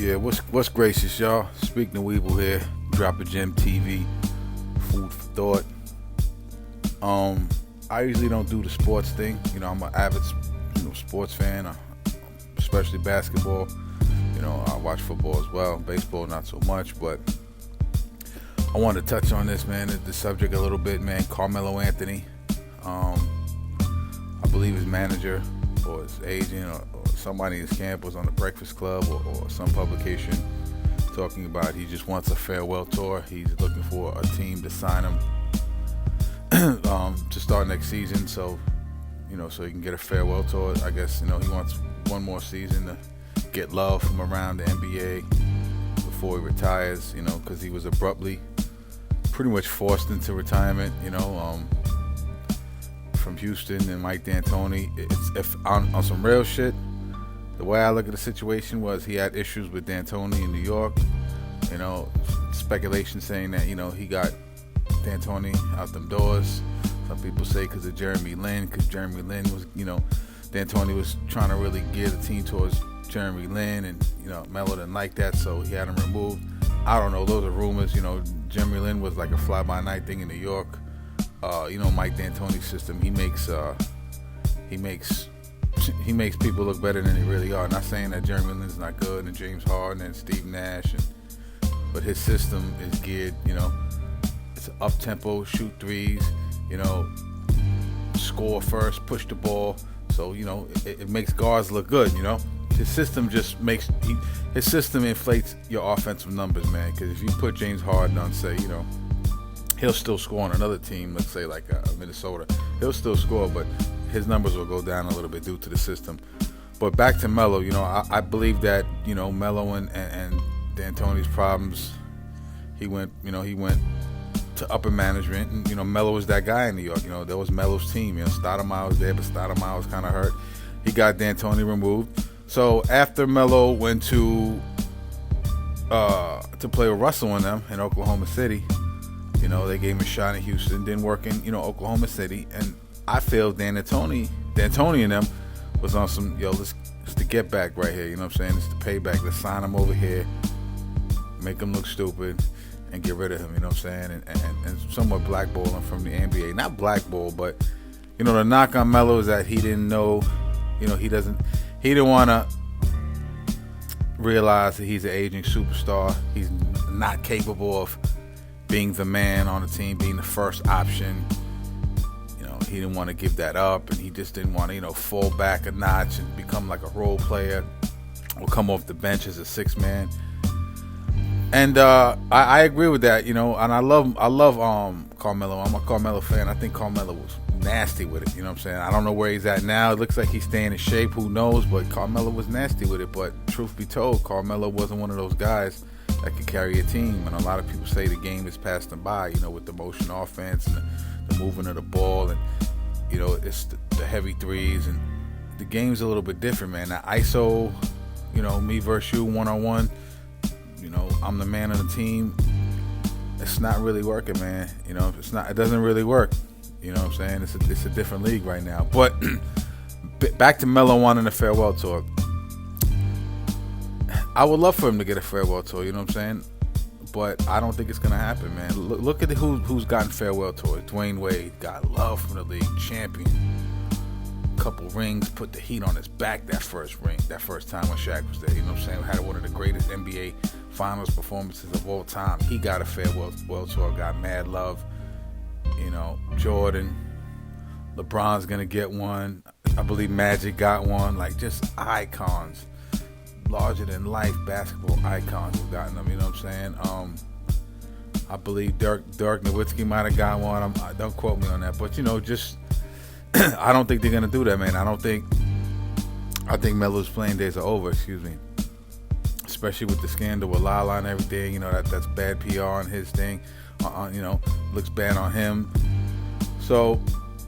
Yeah, what's gracious, y'all? Speaking of Weeble here, Drop a Gem TV, food for thought. I usually don't do the sports thing. I'm an avid, sports fan, especially basketball. I watch football as well, baseball not so much, but I wanted to touch on this, man, the subject a little bit, man. Carmelo Anthony, I believe his manager or his agent or somebody in his camp was on the Breakfast Club or some publication talking about he just wants a farewell tour. He's looking for a team to sign him to start next season, so so he can get a farewell tour. I guess he wants one more season to get love from around the NBA before he retires. Because he was abruptly pretty much forced into retirement. From Houston and Mike D'Antoni. If on some real shit, the way I look at the situation was he had issues with D'Antoni in New York. Speculation saying that he got D'Antoni out them doors. Some people say because of Jeremy Lin, because Jeremy Lin was, D'Antoni was trying to really gear the team towards Jeremy Lin, and Melo didn't like that, so he had him removed. I don't know. Those are rumors. Jeremy Lin was like a fly-by-night thing in New York. Mike D'Antoni's system, he makes people look better than they really are. Not saying that Jeremy Lin's not good, and James Harden and Steve Nash, but his system is geared. It's up tempo, shoot threes. Score first, push the ball. So it makes guards look good. His system his system inflates your offensive numbers, man. Because if you put James Harden on, say, he'll still score on another team, let's say like Minnesota. He'll still score, but his numbers will go down a little bit due to the system. But back to Melo, I believe that, Melo and D'Antoni's problems, he went to upper management, and, Melo was that guy in New York. That was Melo's team. Stoudemire was there, but Stoudemire was kind of hurt. He got D'Antoni removed. So after Melo went to play with Russell and them in Oklahoma City, they gave him a shot in Houston, didn't work in, Oklahoma City. And I feel D'Antoni and them was on some, it's the get back right here, It's the payback. Let's sign him over here, make him look stupid, and get rid of him, And somewhat blackball him from the NBA. Not blackball, but, the knock on Melo is that he didn't know, he didn't want to realize that he's an aging superstar. He's not capable of being the man on the team, being the first option. He didn't want to give that up, and he just didn't want to, fall back a notch and become like a role player or come off the bench as a sixth man. And I agree with that, and I love Carmelo. I'm a Carmelo fan. I think Carmelo was nasty with it, I don't know where he's at now. It looks like he's staying in shape, who knows, but Carmelo was nasty with it. But truth be told, Carmelo wasn't one of those guys that could carry a team, and a lot of people say the game has passed him by, with the motion offense and the moving of the ball, and it's the heavy threes, and the game's a little bit different, man. Now ISO, me versus you one-on-one, I'm the man on the team. It's not really working, man. It doesn't really work. It's a different league right now. But back to Melo wanting a farewell tour. I would love for him to get a farewell tour, but I don't think it's gonna happen, man. Look at who's gotten farewell tours. Dwayne Wade got love from the league, champion, couple rings, put the heat on his back that first time when Shaq was there. Had one of the greatest NBA Finals performances of all time. He got a farewell tour, got mad love. Jordan, LeBron's gonna get one. I believe Magic got one. Like, just icons, larger than life basketball icons have gotten them. I believe Dirk Nowitzki might have got one. Don't quote me on that, but just I don't think they're gonna do that, man. I think Melo's playing days are over. Excuse me. Especially with the scandal with Lala and everything, that's bad PR on his thing. Looks bad on him. So,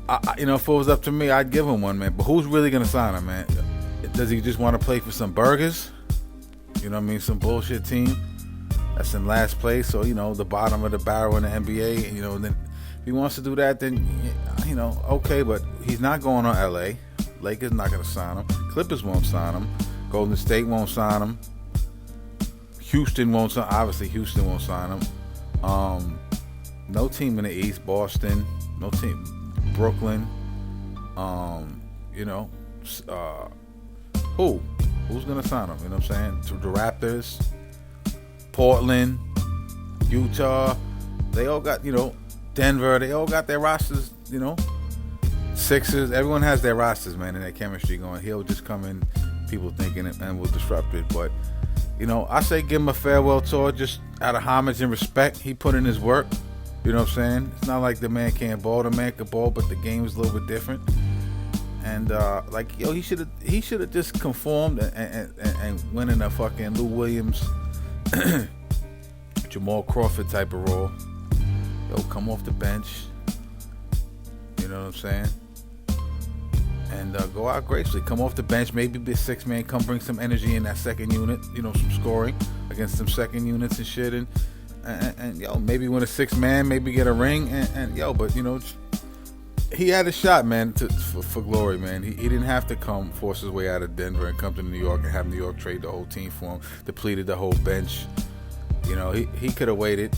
if it was up to me, I'd give him one, man. But who's really gonna sign him, man? Does he just want to play for some burgers? Some bullshit team that's in last place, so the bottom of the barrel in the NBA. Then if he wants to do that, then okay. But he's not going on LA. Lakers not gonna sign him. Clippers won't sign him. Golden State won't sign him. Houston won't sign. Obviously, Houston won't sign him. No team in the East. Boston. No team. Brooklyn. You know, who's gonna sign him? You know what I'm saying? To the Raptors, Portland, Utah. They all got, Denver. They all got their rosters. Sixers. Everyone has their rosters, man, and their chemistry going. He'll just come in, people thinking it, and will disrupt it. But I say give him a farewell tour, just out of homage and respect. He put in his work. You know what I'm saying? It's not like the man can't ball. The man could ball, but the game is a little bit different. And he should have just conformed and went in a fucking Lou Williams, Jamal Crawford type of role. Come off the bench. You know what I'm saying? And go out gracefully. Come off the bench. Maybe be a 6-man. Come bring some energy in that second unit. Some scoring against some second units and shit. And maybe win a 6-man. Maybe get a ring. But he had a shot, man, for glory, man. He didn't have to force his way out of Denver and come to New York and have New York trade the whole team for him, depleted the whole bench. He could have waited.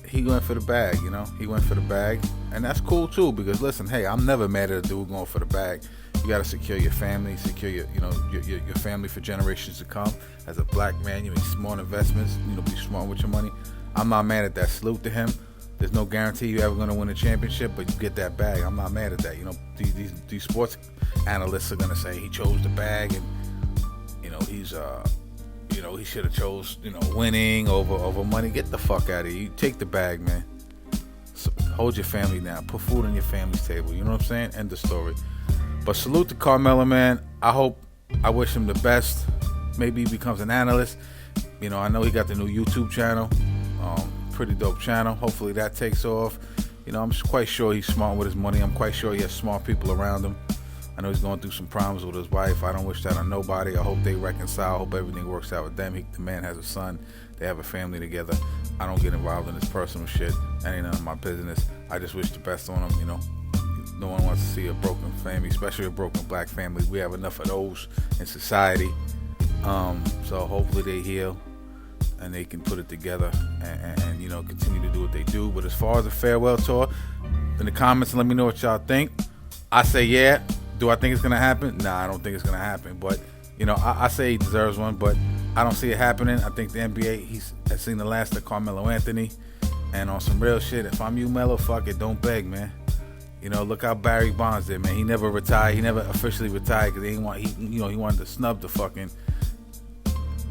He went for the bag, He went for the bag, and that's cool too. Because listen, hey, I'm never mad at a dude going for the bag. You got to secure your family, secure your family for generations to come. As a black man, you make smart investments. Be smart with your money. I'm not mad at that. Salute to him. There's no guarantee you're ever going to win a championship, but you get that bag. I'm not mad at that. These sports analysts are going to say he chose the bag, and he's he should have chose winning over money. Get the fuck out of here. You take the bag, man. So hold your family down. Put food on your family's table. You know what I'm saying? End the story. But salute to Carmelo, man. I wish him the best. Maybe he becomes an analyst. I know he got the new YouTube channel. Pretty dope channel. Hopefully that takes off. I'm quite sure he's smart with his money. I'm quite sure he has smart people around him. I know he's going through some problems with his wife. I don't wish that on nobody. I hope they reconcile. I hope everything works out with them. The man has a son. They have a family together. I don't get involved in his personal shit. That ain't none of my business. I just wish the best on him. No one wants to see a broken family, especially a broken black family. We have enough of those in society. So hopefully they heal and they can put it together and continue to do what they do. But as far as the farewell tour, in the comments, let me know what y'all think. I say yeah. Do I think it's gonna happen? Nah, I don't think it's gonna happen. But I say he deserves one, but I don't see it happening. I think the NBA has seen the last of Carmelo Anthony, and on some real shit, if I'm you, Melo, fuck it, don't beg, man. Look how Barry Bonds did, man. He never retired. He never officially retired because he wanted to snub the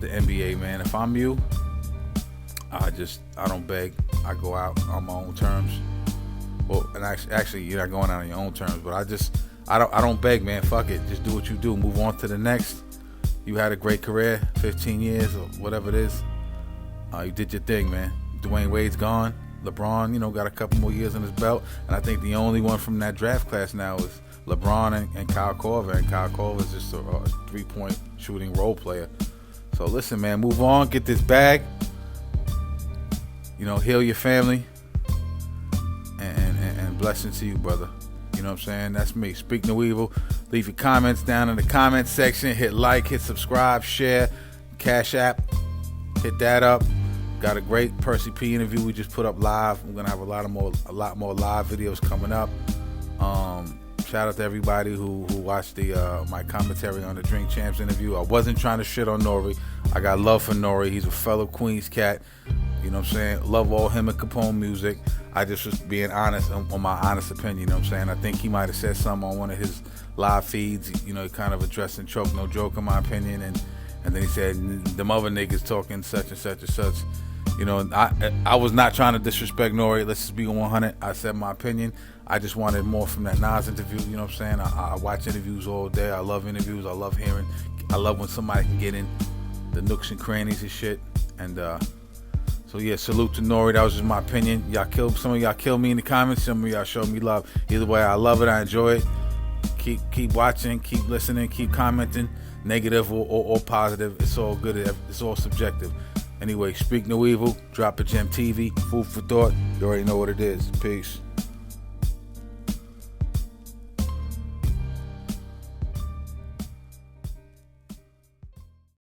NBA, man. If I'm you, I don't beg. I go out on my own terms. Well, and actually, you're not going out on your own terms, but I don't beg, man. Fuck it. Just do what you do. Move on to the next. You had a great career, 15 years or whatever it is. You did your thing, man. Dwayne Wade's gone. LeBron, got a couple more years on his belt. And I think the only one from that draft class now is LeBron and Kyle Korver. And Kyle Korver is just a 3-point shooting role player. So listen, man, move on. Get this bag. Heal your family. And blessings to you, brother. You know what I'm saying? That's me. Speak no evil. Leave your comments down in the comment section. Hit like, hit subscribe, share, Cash App. Hit that up. Got a great Percy P interview we just put up live. We're gonna have a lot more live videos coming up. Shout out to everybody who watched my commentary on the Drink Champs interview. I wasn't trying to shit on Nori. I got love for Nori. He's a fellow Queens cat. You know what I'm saying? Love all him and Capone music. I just was being honest on my honest opinion. You know what I'm saying? I think he might have said something on one of his live feeds. He kind of addressing Choke No Joke in my opinion. And then he said, them other niggas talking such and such and such. I was not trying to disrespect Nori. Let's just be 100. I said my opinion. I just wanted more from that Nas interview. You know what I'm saying? I watch interviews all day. I love interviews. I love hearing. I love when somebody can get in the nooks and crannies and shit. And so yeah, salute to Nori. That was just my opinion. Some of y'all killed me in the comments. Some of y'all showed me love. Either way, I love it. I enjoy it. Keep watching. Keep listening. Keep commenting. Negative or positive. It's all good. It's all subjective. Anyway, speak no evil. Drop a gem TV. Food for thought. You already know what it is. Peace.